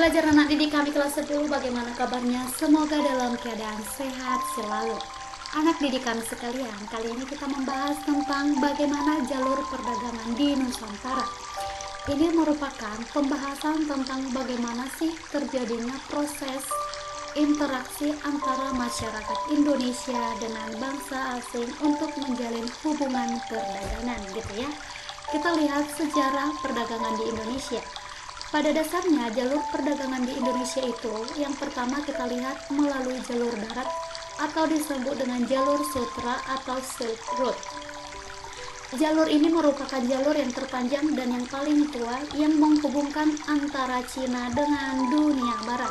Belajar anak didik kami kelas 10, bagaimana kabarnya? Semoga dalam keadaan sehat selalu. Anak didik kami sekalian, kali ini kita membahas tentang bagaimana jalur perdagangan di Nusantara. Ini merupakan pembahasan tentang bagaimana sih terjadinya proses interaksi antara masyarakat Indonesia dengan bangsa asing untuk menjalin hubungan perdagangan gitu ya. Kita lihat sejarah perdagangan di Indonesia. Pada dasarnya jalur perdagangan di Indonesia itu yang pertama kita lihat melalui jalur darat atau disebut dengan jalur sutra atau Silk Road. Jalur ini merupakan jalur yang terpanjang dan yang paling tua yang menghubungkan antara Cina dengan dunia barat.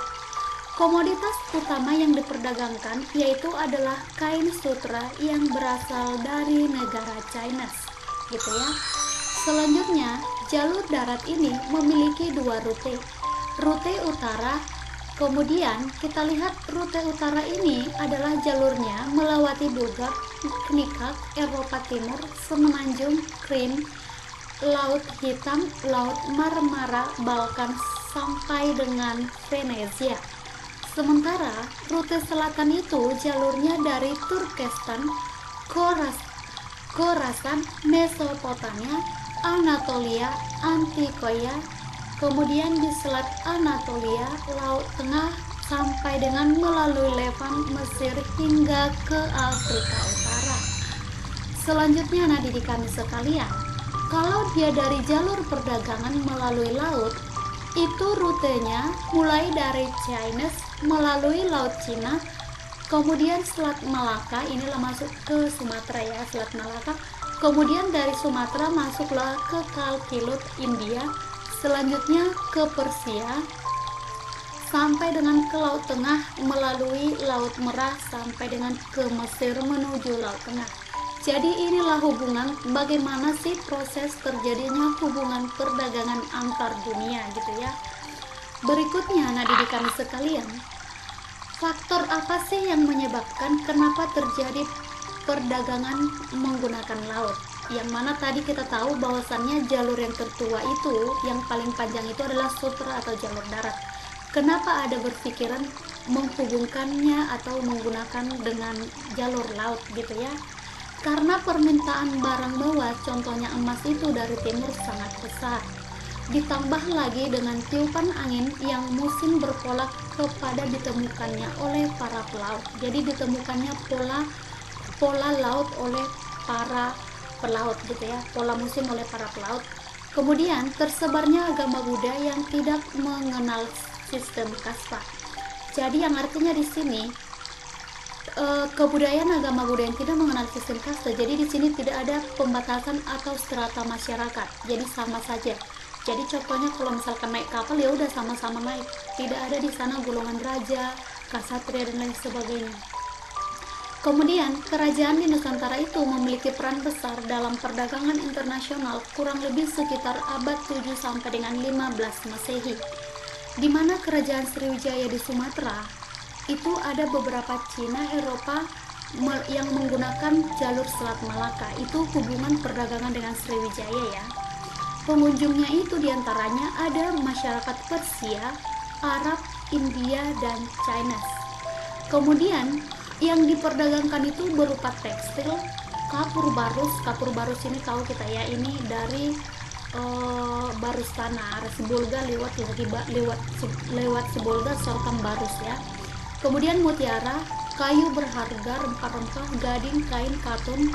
Komoditas utama yang diperdagangkan yaitu adalah kain sutra yang berasal dari negara China, gitu ya. Selanjutnya, jalur darat ini memiliki dua rute. Rute utara, kemudian kita lihat rute utara ini adalah jalurnya melewati Bulgar, Knikak, Eropa Timur, Semenanjung, Krim, Laut Hitam, Laut Marmara, Balkan sampai dengan Venesia. Sementara rute selatan itu jalurnya dari Turkestan, Khorasan, Mesopotamia, Anatolia, Antioquia, kemudian di selat Anatolia, Laut Tengah, sampai dengan melalui Levan, Mesir hingga ke Afrika Utara. Selanjutnya anak didik kami sekalian, kalau dia dari jalur perdagangan melalui laut, itu rutenya mulai dari China melalui Laut Cina, kemudian Selat Malaka, inilah masuk ke Sumatera ya, Selat Malaka. Kemudian dari Sumatera masuklah ke Kalkilut, India, selanjutnya ke Persia, sampai dengan ke Laut Tengah melalui Laut Merah sampai dengan ke Mesir menuju Laut Tengah. Jadi inilah hubungan bagaimana sih proses terjadinya hubungan perdagangan antar dunia gitu ya. Berikutnya anak didik kami sekalian, faktor apa sih yang menyebabkan kenapa terjadi perdagangan menggunakan laut? Yang mana tadi kita tahu bahwasannya jalur yang tertua itu, yang paling panjang itu adalah sutra atau jalur darat. Kenapa ada berpikiran menghubungkannya atau menggunakan dengan jalur laut gitu ya? Karena permintaan barang bawah, contohnya emas itu dari timur sangat besar. Ditambah lagi dengan tiupan angin yang musim berpola kepada ditemukannya oleh para pelaut. Jadi ditemukannya pola laut oleh para pelaut gitu ya, pola musim oleh para pelaut. Kemudian tersebarnya agama Buddha yang tidak mengenal sistem kasta. Jadi yang artinya di sini kebudayaan agama Buddha yang tidak mengenal sistem kasta. Jadi di sini tidak ada pembatasan atau strata masyarakat. Jadi sama saja. Jadi contohnya kalau misalkan naik kapal ya udah sama-sama naik. Tidak ada di sana golongan raja, kasatria dan lain sebagainya. Kemudian, kerajaan di Nusantara itu memiliki peran besar dalam perdagangan internasional kurang lebih sekitar abad 7 sampai dengan 15 Masehi. Di mana kerajaan Sriwijaya di Sumatera itu ada beberapa Cina Eropa yang menggunakan jalur Selat Malaka. Itu hubungan perdagangan dengan Sriwijaya ya. Pengunjungnya itu diantaranya ada masyarakat Persia, Arab, India, dan China. Kemudian yang diperdagangkan itu berupa tekstil, kapur barus ini tahu kita ya, ini dari barus tanah Sibolga lewat Sibolga Sultan Barus ya. Kemudian mutiara, kayu berharga, rempah-rempah, gading, kain katun,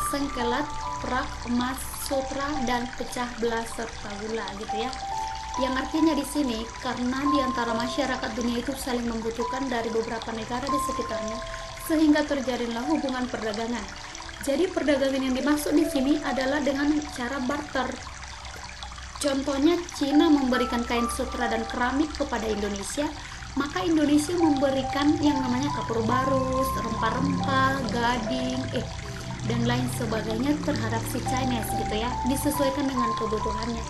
sengkelat, perak, emas, sutra, dan pecah belah serta gula gitu ya. Yang artinya di sini karena di antara masyarakat dunia itu saling membutuhkan dari beberapa negara di sekitarnya, sehingga terjadilah hubungan perdagangan. Jadi perdagangan yang dimaksud di sini adalah dengan cara barter. Contohnya Cina memberikan kain sutra dan keramik kepada Indonesia, maka Indonesia memberikan yang namanya kapur barus, rempah-rempah, gading, dan lain sebagainya terhadap si Chinese gitu ya, disesuaikan dengan kebutuhannya.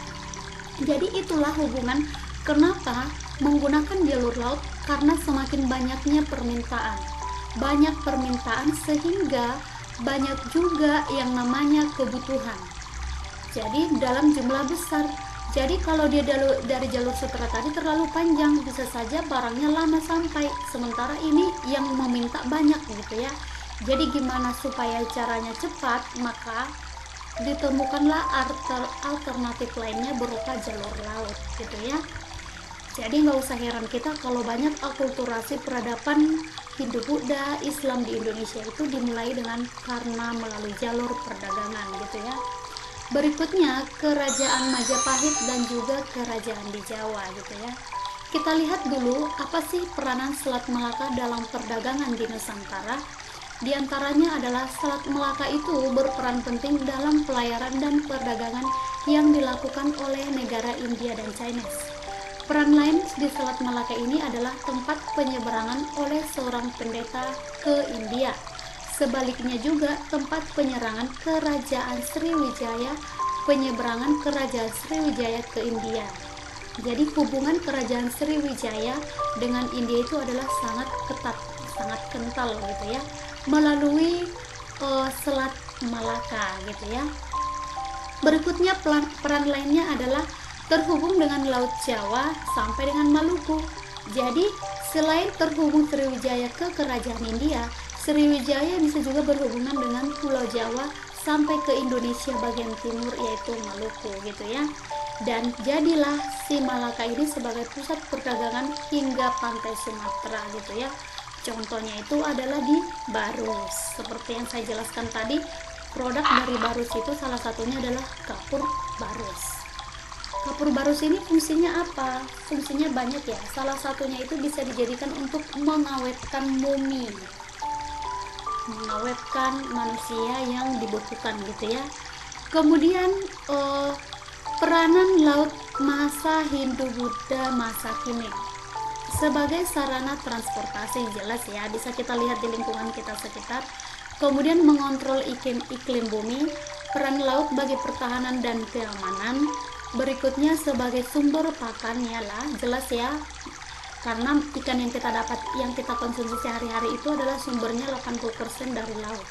Jadi itulah hubungan kenapa menggunakan jalur laut, karena semakin banyaknya banyak permintaan sehingga banyak juga yang namanya kebutuhan. Jadi dalam jumlah besar. Jadi kalau dia dari jalur sutra tadi terlalu panjang, bisa saja barangnya lama sampai, sementara ini yang meminta banyak gitu ya. Jadi gimana supaya caranya cepat, maka ditemukanlah alternatif lainnya berupa jalur laut gitu ya. Jadi nggak usah heran kita kalau banyak akulturasi peradaban Hindu-Buddha, Islam di Indonesia itu dimulai dengan karena melalui jalur perdagangan gitu ya. Berikutnya kerajaan Majapahit dan juga kerajaan di Jawa gitu ya. Kita lihat dulu apa sih peranan Selat Melaka dalam perdagangan di Nusantara. Di antaranya adalah Selat Melaka itu berperan penting dalam pelayaran dan perdagangan yang dilakukan oleh negara India dan Chinese. Peran lain di Selat Melaka ini adalah tempat penyeberangan oleh seorang pendeta ke India. Sebaliknya juga tempat penyerangan kerajaan Sriwijaya, penyeberangan kerajaan Sriwijaya ke India. Jadi hubungan kerajaan Sriwijaya dengan India itu adalah sangat ketat, sangat kental gitu ya, melalui Selat Malaka gitu ya. Berikutnya peran lainnya adalah terhubung dengan Laut Jawa sampai dengan Maluku. Jadi selain terhubung Sriwijaya ke kerajaan India, Sriwijaya bisa juga berhubungan dengan Pulau Jawa sampai ke Indonesia bagian timur yaitu Maluku gitu ya. Dan jadilah si Malaka ini sebagai pusat perdagangan hingga pantai Sumatera gitu ya. Contohnya itu adalah di Barus. Seperti yang saya jelaskan tadi, produk dari Barus itu salah satunya adalah kapur Barus. Kapur Barus ini fungsinya apa? Fungsinya banyak ya. Salah satunya itu bisa dijadikan untuk mengawetkan mumi, mengawetkan manusia yang dibutuhkan gitu ya. Kemudian peranan laut masa Hindu-Buddha masa kini sebagai sarana transportasi, jelas ya, bisa kita lihat di lingkungan kita sekitar. Kemudian mengontrol iklim bumi, peran laut bagi pertahanan dan keamanan. Berikutnya sebagai sumber pakan, lah jelas ya, karena ikan yang kita dapat, yang kita konsumsi sehari-hari itu adalah sumbernya 80% dari laut.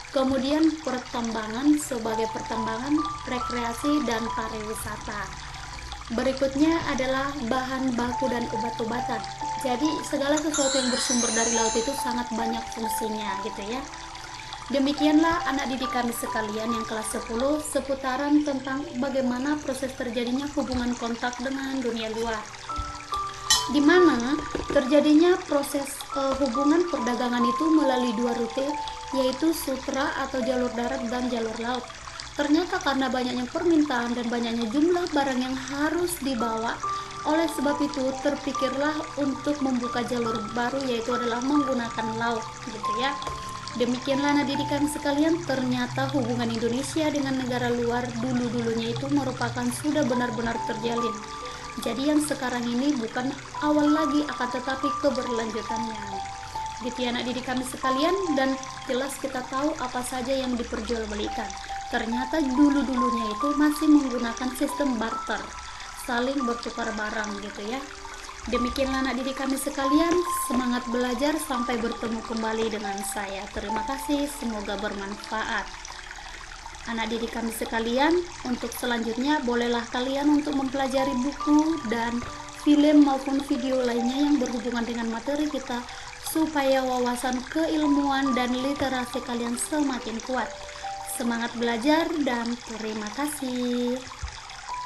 Kemudian pertambangan sebagai pertambangan, rekreasi dan pariwisata. Berikutnya adalah bahan baku dan obat-obatan. Jadi segala sesuatu yang bersumber dari laut itu sangat banyak fungsinya gitu ya. Demikianlah anak didik kami sekalian yang kelas 10 seputaran tentang bagaimana proses terjadinya hubungan kontak dengan dunia luar, di mana terjadinya proses hubungan perdagangan itu melalui dua rute, yaitu sutra atau jalur darat dan jalur laut. Ternyata karena banyaknya permintaan dan banyaknya jumlah barang yang harus dibawa, oleh sebab itu terpikirlah untuk membuka jalur baru, yaitu adalah menggunakan laut gitu ya. Demikianlah anak didik kami sekalian, ternyata hubungan Indonesia dengan negara luar dulu-dulunya itu merupakan sudah benar-benar terjalin. Jadi yang sekarang ini bukan awal lagi, akan tetapi keberlanjutannya. Gitu ya anak didik kami sekalian, dan jelas kita tahu apa saja yang diperjualbelikan. Ternyata dulu-dulunya itu masih menggunakan sistem barter, saling bertukar barang gitu ya. Demikianlah anak didik kami sekalian, semangat belajar, sampai bertemu kembali dengan saya. Terima kasih, semoga bermanfaat. Anak didik kami sekalian, untuk selanjutnya bolehlah kalian untuk mempelajari buku dan film maupun video lainnya yang berhubungan dengan materi kita, supaya wawasan keilmuan dan literasi kalian semakin kuat. Semangat belajar dan terima kasih.